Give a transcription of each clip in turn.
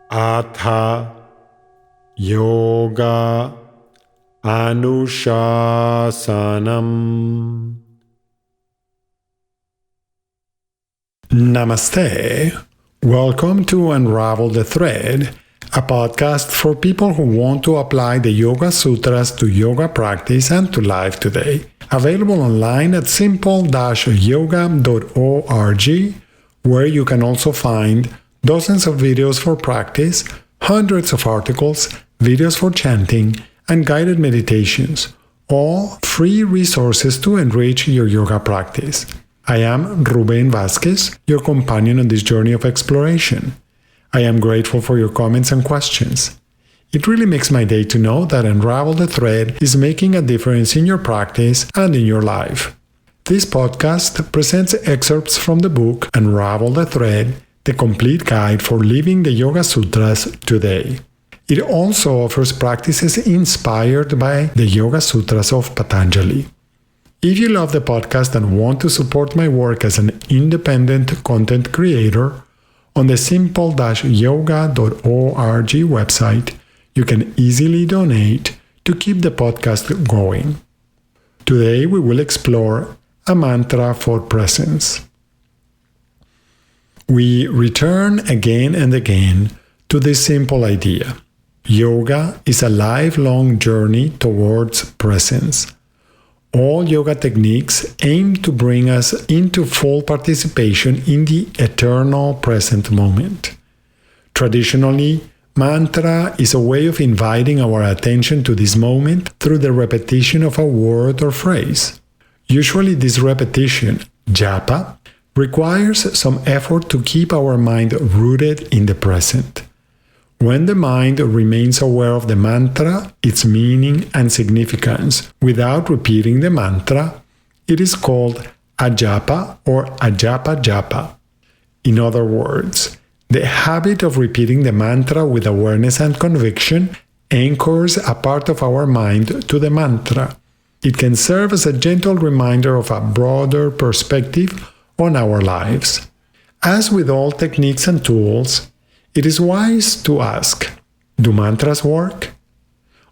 Atha Yoga Anushasanam. Namaste. Welcome to Unravel the Thread, a podcast for people who want to apply the Yoga Sutras to yoga practice and to life today. Available online at simple-yoga.org, where you can also find dozens of videos for practice, hundreds of articles, videos for chanting, and guided meditations, all free resources to enrich your yoga practice. I am Ruben Vasquez, your companion on this journey of exploration. I am grateful for your comments and questions. It really makes my day to know that Unravel the Thread is making a difference in your practice and in your life. This podcast presents excerpts from the book Unravel the Thread, the complete guide for living the Yoga Sutras today. It also offers practices inspired by the Yoga Sutras of Patanjali. If you love the podcast and want to support my work as an independent content creator, on the simple-yoga.org website, you can easily donate to keep the podcast going. Today we will explore a mantra for presence. We return again and again to this simple idea. Yoga is a lifelong journey towards presence. All yoga techniques aim to bring us into full participation in the eternal present moment. Traditionally, mantra is a way of inviting our attention to this moment through the repetition of a word or phrase. Usually this repetition, japa, requires some effort to keep our mind rooted in the present. When the mind remains aware of the mantra, its meaning and significance, without repeating the mantra, it is called ajapa or ajapa japa. In other words, the habit of repeating the mantra with awareness and conviction anchors a part of our mind to the mantra. It can serve as a gentle reminder of a broader perspective on our lives. As with all techniques and tools, it is wise to ask, do mantras work?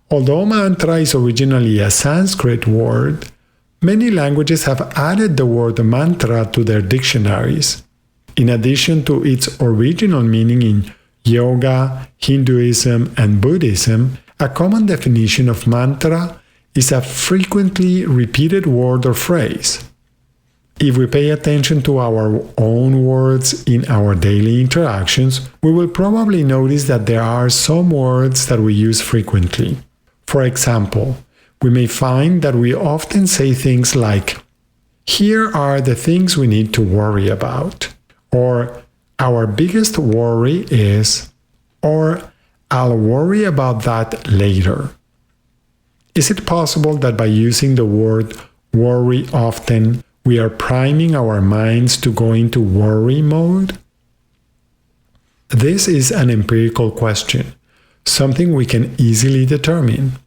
Although mantra is originally a Sanskrit word, many languages have added the word mantra to their dictionaries. In addition to its original meaning in yoga, Hinduism, and Buddhism, a common definition of mantra is a frequently repeated word or phrase. If we pay attention to our own words in our daily interactions, we will probably notice that there are some words that we use frequently. For example, we may find that we often say things like, "Here are the things we need to worry about," or "Our biggest worry is," or "I'll worry about that later." Is it possible that by using the word worry often, we are priming our minds to go into worry mode? This is an empirical question, something we can easily determine.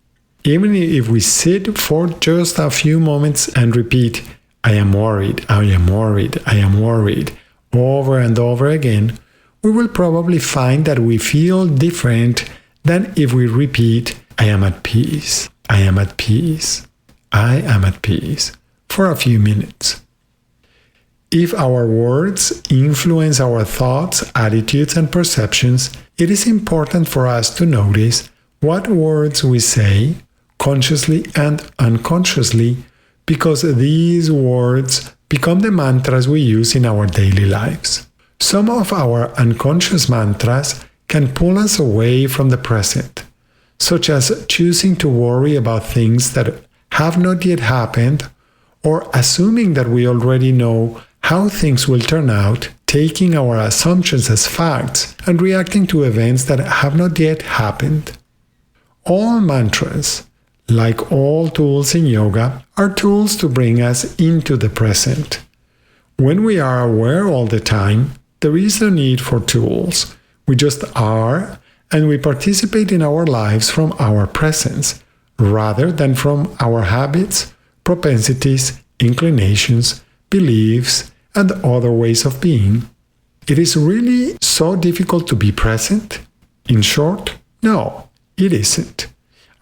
Even if we sit for just a few moments and repeat, "I am worried, I am worried, I am worried," over and over again, we will probably find that we feel different than if we repeat, "I am at peace, I am at peace, I am at peace," for a few minutes. If our words influence our thoughts, attitudes, and perceptions, it is important for us to notice what words we say, consciously and unconsciously, because these words become the mantras we use in our daily lives. Some of our unconscious mantras can pull us away from the present, such as choosing to worry about things that have not yet happened, or assuming that we already know how things will turn out, taking our assumptions as facts and reacting to events that have not yet happened. All mantras, like all tools in yoga, are tools to bring us into the present. When we are aware all the time, there is no need for tools. We just are, and we participate in our lives from our presence, rather than from our habits, propensities, inclinations, beliefs, and other ways of being. It is really so difficult to be present. In short, no, it isn't.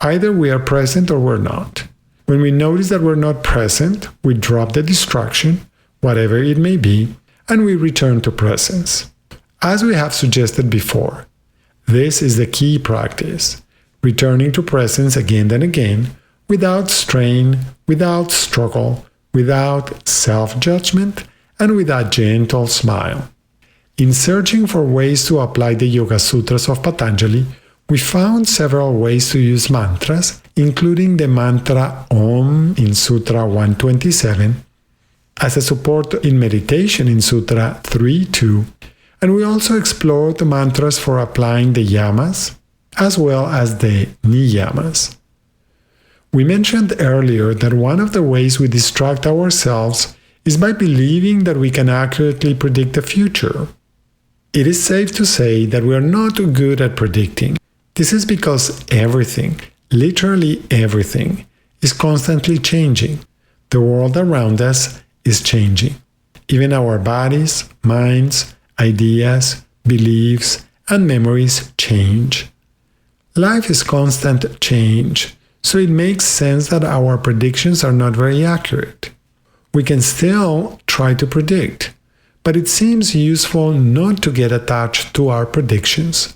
Either we are present or we're not. When we notice that we're not present, we drop the distraction, whatever it may be, and we return to presence. As we have suggested before, this is the key practice, returning to presence again and again, without strain, without struggle, without self-judgment, and with a gentle smile. In searching for ways to apply the Yoga Sutras of Patanjali, we found several ways to use mantras, including the mantra Om in Sutra 127, as a support in meditation in Sutra 3.2, and we also explored the mantras for applying the yamas, as well as the niyamas. We mentioned earlier that one of the ways we distract ourselves is by believing that we can accurately predict the future. It is safe to say that we are not good at predicting. This is because everything, literally everything, is constantly changing. The world around us is changing. Even our bodies, minds, ideas, beliefs, and memories change. Life is constant change, so it makes sense that our predictions are not very accurate. We can still try to predict, but it seems useful not to get attached to our predictions.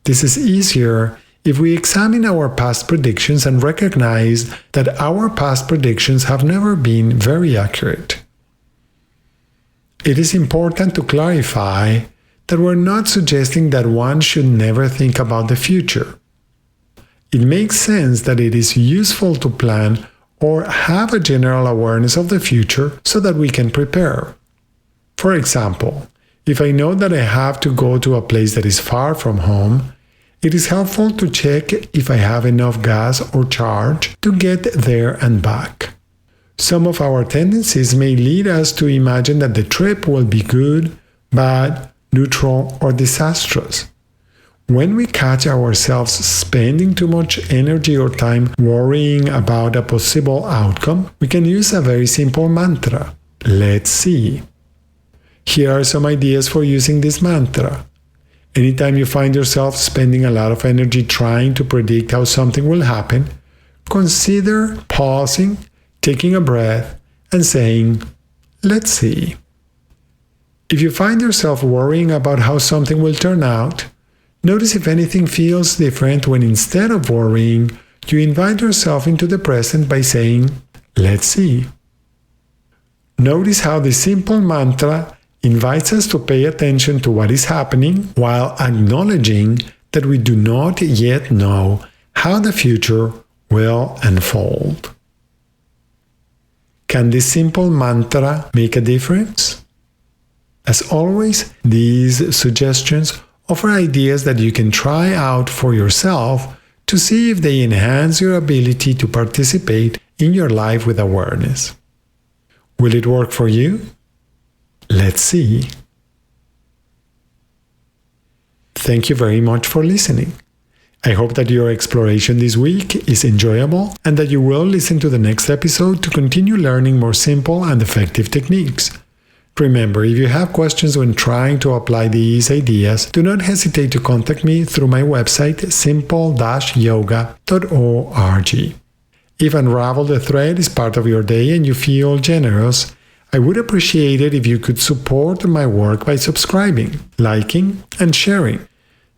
This is easier if we examine our past predictions and recognize that our past predictions have never been very accurate. It is important to clarify that we're not suggesting that one should never think about the future. It makes sense that it is useful to plan or have a general awareness of the future so that we can prepare. For example, if I know that I have to go to a place that is far from home, it is helpful to check if I have enough gas or charge to get there and back. Some of our tendencies may lead us to imagine that the trip will be good, bad, neutral, or disastrous. When we catch ourselves spending too much energy or time worrying about a possible outcome, we can use a very simple mantra. Let's see. Here are some ideas for using this mantra. Anytime you find yourself spending a lot of energy trying to predict how something will happen, consider pausing, taking a breath, and saying, let's see. If you find yourself worrying about how something will turn out, notice if anything feels different when instead of worrying, you invite yourself into the present by saying, let's see. Notice how the simple mantra invites us to pay attention to what is happening while acknowledging that we do not yet know how the future will unfold. Can this simple mantra make a difference? As always, these suggestions offer ideas that you can try out for yourself to see if they enhance your ability to participate in your life with awareness. Will it work for you? Let's see. Thank you very much for listening. I hope that your exploration this week is enjoyable and that you will listen to the next episode to continue learning more simple and effective techniques. Remember, if you have questions when trying to apply these ideas, do not hesitate to contact me through my website simple-yoga.org. If Unravel the Thread is part of your day and you feel generous, I would appreciate it if you could support my work by subscribing, liking, and sharing.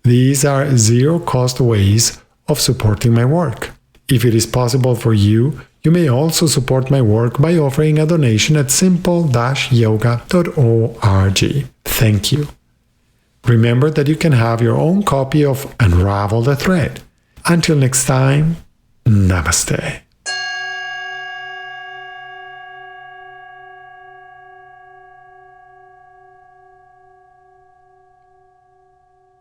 These are zero-cost ways of supporting my work. If it is possible for you, you may also support my work by offering a donation at simple-yoga.org. Thank you. Remember that you can have your own copy of Unravel the Thread. Until next time, Namaste.